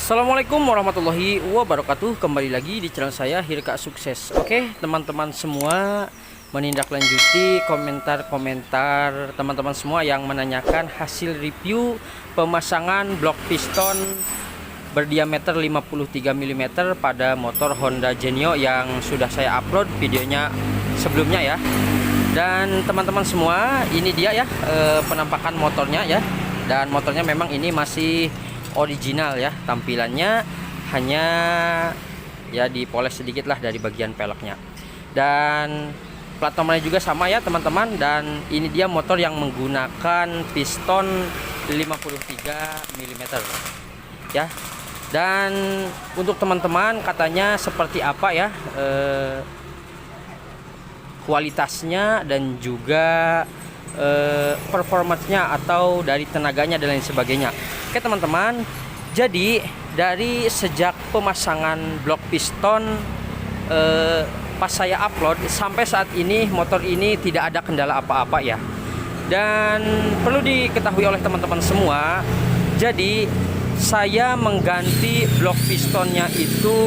Assalamualaikum warahmatullahi wabarakatuh. Kembali lagi di channel saya Hirka Sukses. Oke teman-teman semua, menindaklanjuti komentar-komentar teman-teman semua yang menanyakan hasil review pemasangan blok piston berdiameter 53 mm pada motor Honda Genio yang sudah saya upload videonya sebelumnya ya. Dan teman-teman semua, ini dia ya penampakan motornya ya. Dan motornya memang ini masih original ya, tampilannya hanya ya dipoles sedikit lah dari bagian peleknya. Dan plat nomornya juga sama ya teman-teman. Dan ini dia motor yang menggunakan piston 53 mm ya. Dan untuk teman-teman katanya seperti apa ya kualitasnya dan juga performanya atau dari tenaganya dan lain sebagainya. Oke teman-teman, jadi dari sejak pemasangan blok piston pas saya upload sampai saat ini motor ini tidak ada kendala apa-apa ya. Dan perlu diketahui oleh teman-teman semua, jadi saya mengganti blok pistonnya itu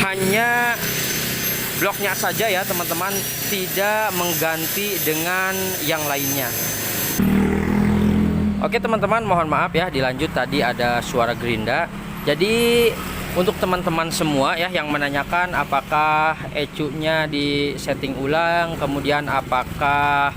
hanya bloknya saja ya teman-teman, tidak mengganti dengan yang lainnya. Oke teman-teman, mohon maaf ya dilanjut, tadi ada suara gerinda. Jadi untuk teman-teman semua ya yang menanyakan apakah ECU-nya di setting ulang, kemudian apakah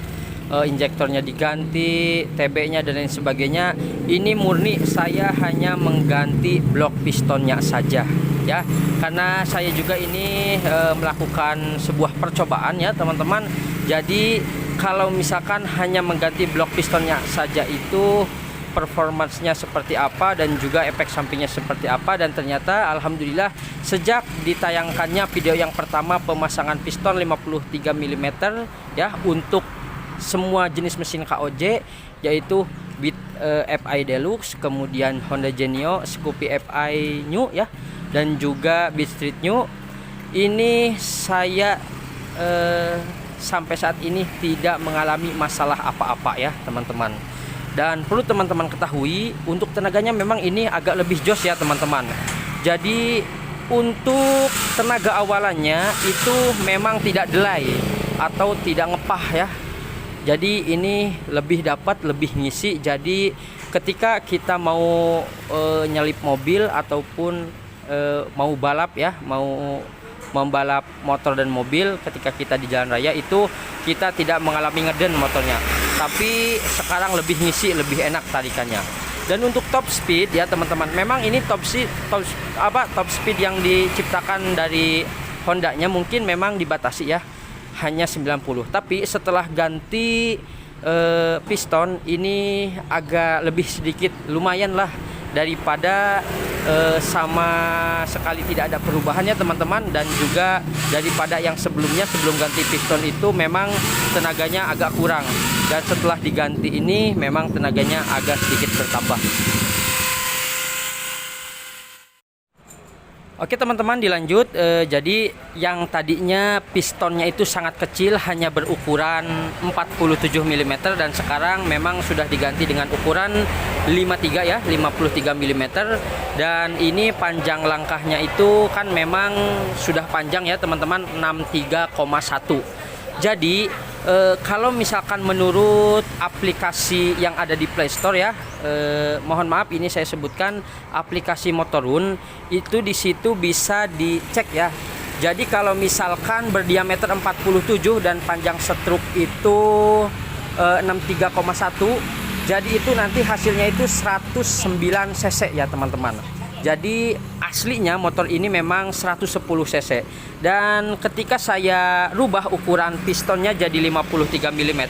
injektornya diganti, TB-nya dan lain sebagainya, ini murni saya hanya mengganti blok pistonnya saja ya, karena saya juga ini melakukan sebuah percobaan ya teman-teman. Jadi kalau misalkan hanya mengganti blok pistonnya saja itu performanya seperti apa dan juga efek sampingnya seperti apa, dan ternyata alhamdulillah sejak ditayangkannya video yang pertama pemasangan piston 53 mm ya untuk semua jenis mesin KOJ, yaitu Beat FI Deluxe, kemudian Honda Genio, Scoopy FI New ya, dan juga Beat Street New, ini saya sampai saat ini tidak mengalami masalah apa-apa ya teman-teman. Dan perlu teman-teman ketahui, untuk tenaganya memang ini agak lebih jos ya teman-teman. Jadi untuk tenaga awalannya itu memang tidak delay atau tidak ngepah ya. Jadi ini lebih dapat, lebih ngisi. Jadi ketika kita mau nyelip mobil ataupun mau balap ya, mau membalap motor dan mobil, ketika kita di jalan raya itu kita tidak mengalami ngeden motornya, tapi sekarang lebih ngisi, lebih enak tarikannya. Dan untuk top speed ya teman-teman, memang ini top speed yang diciptakan dari Hondanya mungkin memang dibatasi ya, hanya 90. Tapi setelah ganti piston ini agak lebih sedikit, lumayan lah daripada sama sekali tidak ada perubahannya teman-teman. Dan juga daripada yang sebelumnya, sebelum ganti piston itu memang tenaganya agak kurang, dan setelah diganti ini memang tenaganya agak sedikit bertambah. Oke teman-teman, dilanjut. Jadi yang tadinya pistonnya itu sangat kecil, hanya berukuran 47 mm, dan sekarang memang sudah diganti dengan ukuran 53 ya, 53 mm. Dan ini panjang langkahnya itu kan memang sudah panjang ya teman-teman, 63,1. Jadi kalau misalkan menurut aplikasi yang ada di Play Store ya, mohon maaf ini saya sebutkan aplikasi Motorun, itu di situ bisa dicek ya. Jadi kalau misalkan berdiameter 47 dan panjang setruk itu 63,1, jadi itu nanti hasilnya itu 109 cc ya teman-teman. Jadi aslinya motor ini memang 110 cc. Dan ketika saya rubah ukuran pistonnya jadi 53 mm,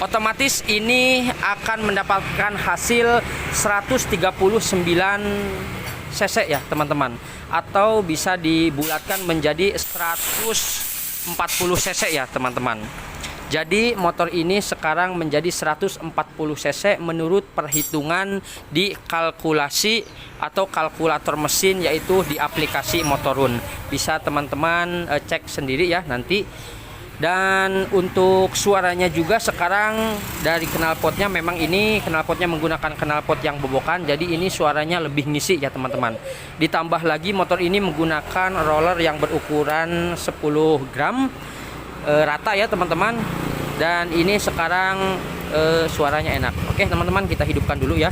otomatis ini akan mendapatkan hasil 139 cc ya teman-teman, atau bisa dibulatkan menjadi 140 cc ya teman-teman. Jadi motor ini sekarang menjadi 140 cc menurut perhitungan di kalkulasi atau kalkulator mesin, yaitu di aplikasi Motorun. Bisa teman-teman cek sendiri ya nanti. Dan untuk suaranya juga sekarang dari knalpotnya, memang ini knalpotnya menggunakan knalpot yang bobokan, jadi ini suaranya lebih ngisi ya teman-teman. Ditambah lagi motor ini menggunakan roller yang berukuran 10 gram rata ya teman-teman. Dan ini sekarang suaranya enak. Oke teman-teman, kita hidupkan dulu ya.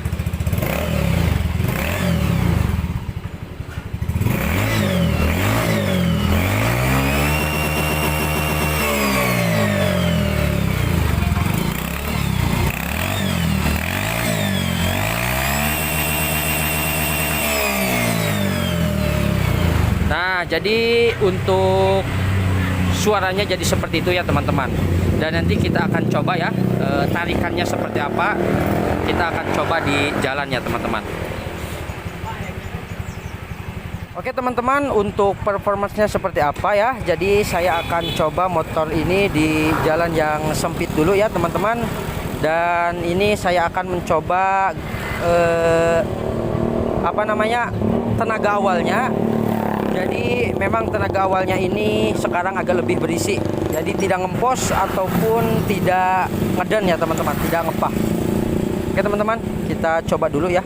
Nah, jadi untuk suaranya jadi seperti itu ya teman-teman. Dan nanti kita akan coba ya tarikannya seperti apa. Kita akan coba di jalan ya teman-teman. Oke teman-teman, untuk performanya seperti apa ya. Jadi saya akan coba motor ini di jalan yang sempit dulu ya teman-teman. Dan ini saya akan mencoba tenaga awalnya. Jadi memang tenaga awalnya ini sekarang agak lebih berisi. Jadi tidak ngempos ataupun tidak ngeden ya teman-teman, tidak ngepah. Oke teman-teman, kita coba dulu ya.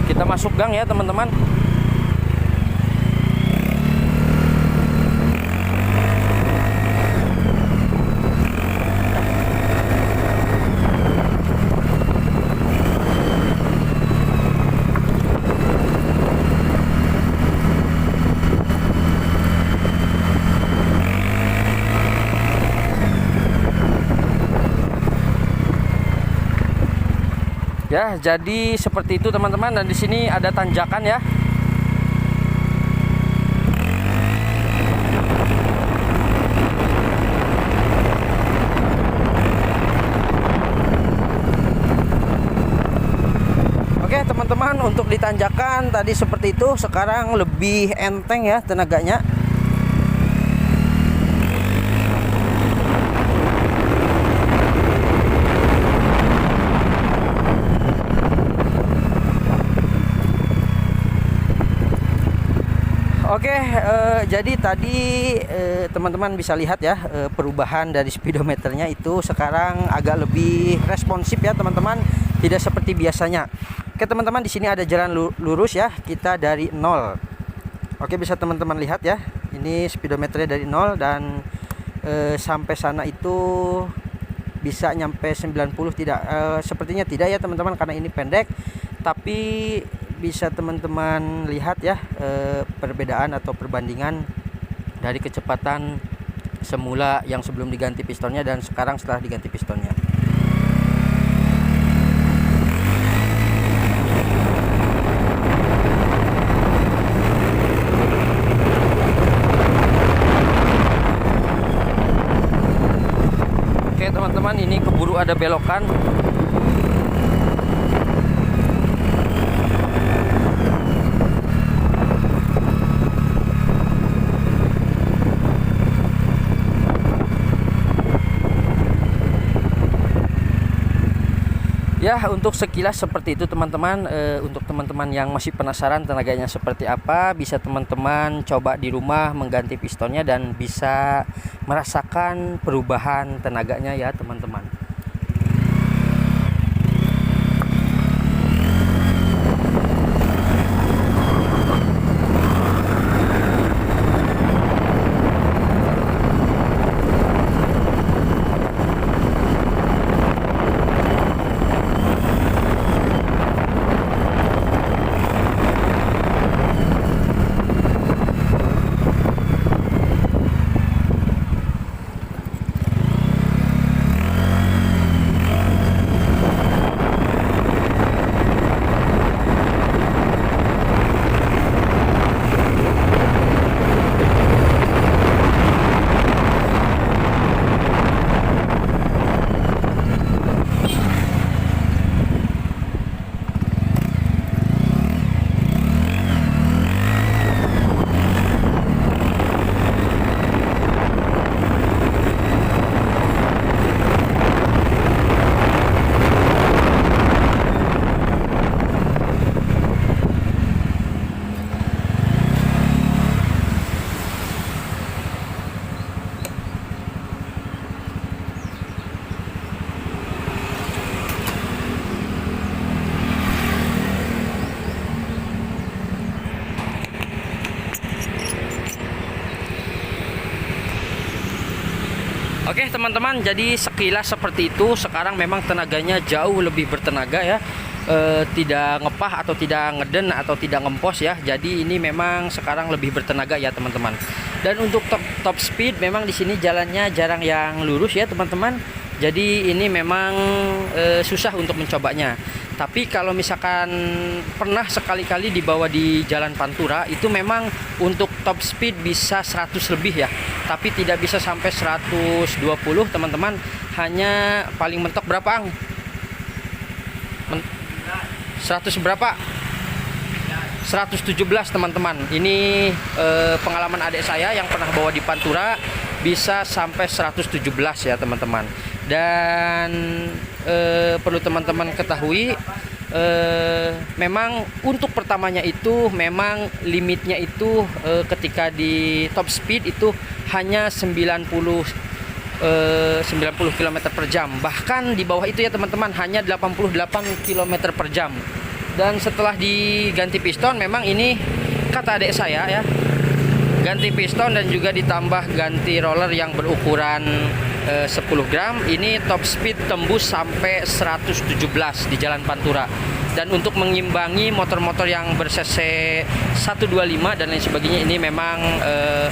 Kita masuk gang ya teman-teman. Ya, jadi seperti itu teman-teman. Dan di sini ada tanjakan ya. Oke teman-teman, untuk di tanjakan tadi seperti itu, sekarang lebih enteng ya tenaganya. Oke, jadi tadi teman-teman bisa lihat ya perubahan dari speedometernya itu sekarang agak lebih responsif ya teman-teman, tidak seperti biasanya. Oke teman-teman, di sini ada jalan lurus ya, kita dari 0. Oke, bisa teman-teman lihat ya, ini speedometernya dari 0 dan sampai sana itu bisa nyampe 90 tidak, sepertinya tidak ya teman-teman karena ini pendek, tapi bisa teman-teman lihat ya perbedaan atau perbandingan dari kecepatan semula yang sebelum diganti pistonnya dan sekarang setelah diganti pistonnya. Oke teman-teman, ini keburu ada belokan. Ya, untuk sekilas seperti itu teman-teman. Untuk teman-teman yang masih penasaran tenaganya seperti apa, bisa teman-teman coba di rumah mengganti pistonnya dan bisa merasakan perubahan tenaganya ya teman-teman. Oke teman-teman, jadi sekilas seperti itu. Sekarang memang tenaganya jauh lebih bertenaga ya, tidak ngepah atau tidak ngeden atau tidak ngempos ya. Jadi ini memang sekarang lebih bertenaga ya teman-teman. Dan untuk top speed memang di sini jalannya jarang yang lurus ya teman-teman. Jadi ini memang susah untuk mencobanya. Tapi kalau misalkan pernah sekali-kali dibawa di jalan Pantura, itu memang untuk top speed bisa 100 lebih ya. Tapi tidak bisa sampai 120 teman-teman. Hanya paling mentok berapa, Ang? 100 berapa? 117 teman-teman. Ini pengalaman adik saya yang pernah bawa di Pantura, bisa sampai 117 ya teman-teman. Dan perlu teman-teman ketahui, memang untuk pertamanya itu memang limitnya itu ketika di top speed itu hanya 90 km per jam. Bahkan di bawah itu ya teman-teman hanya 88 km per jam. Dan setelah diganti piston, memang ini kata adik saya ya, ganti piston dan juga ditambah ganti roller yang berukuran 10 gram, ini top speed tembus sampai 117 di jalan Pantura. Dan untuk mengimbangi motor-motor yang ber-cc 125 dan lain sebagainya, ini memang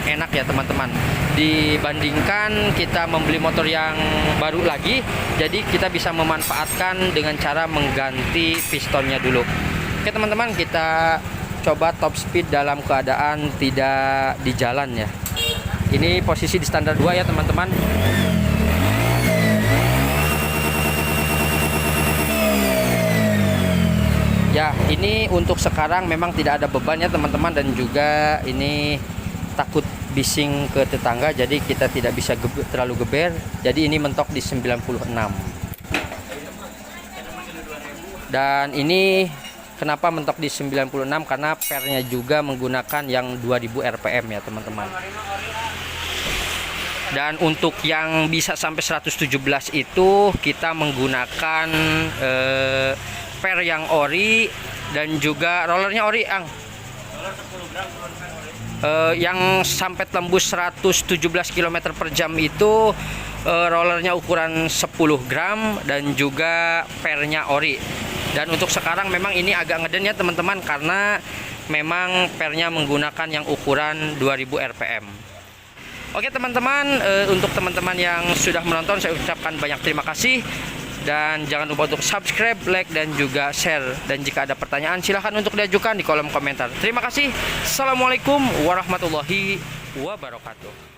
enak ya teman-teman. Dibandingkan kita membeli motor yang baru lagi, jadi kita bisa memanfaatkan dengan cara mengganti pistonnya dulu. Oke teman-teman, kita coba top speed dalam keadaan tidak di jalan ya. Ini posisi di standar 2 ya teman-teman. Ya, ini untuk sekarang memang tidak ada beban ya teman-teman, dan juga ini takut bising ke tetangga, jadi kita tidak bisa terlalu geber. Jadi ini mentok di 96. Dan ini kenapa mentok di 96? Karena pernya juga menggunakan yang 2000 rpm ya teman-teman. Dan untuk yang bisa sampai 117 itu kita menggunakan per yang ori dan juga rollernya ori, Ang. Yang sampai tembus 117 km per jam itu rollernya ukuran 10 gram dan juga pernya ori. Dan untuk sekarang memang ini agak ngeden ya teman-teman, karena memang pernya menggunakan yang ukuran 2000 rpm. Oke teman-teman, untuk teman-teman yang sudah menonton, saya ucapkan banyak terima kasih. Dan jangan lupa untuk subscribe, like, dan juga share. Dan jika ada pertanyaan, silahkan untuk diajukan di kolom komentar. Terima kasih. Assalamualaikum warahmatullahi wabarakatuh.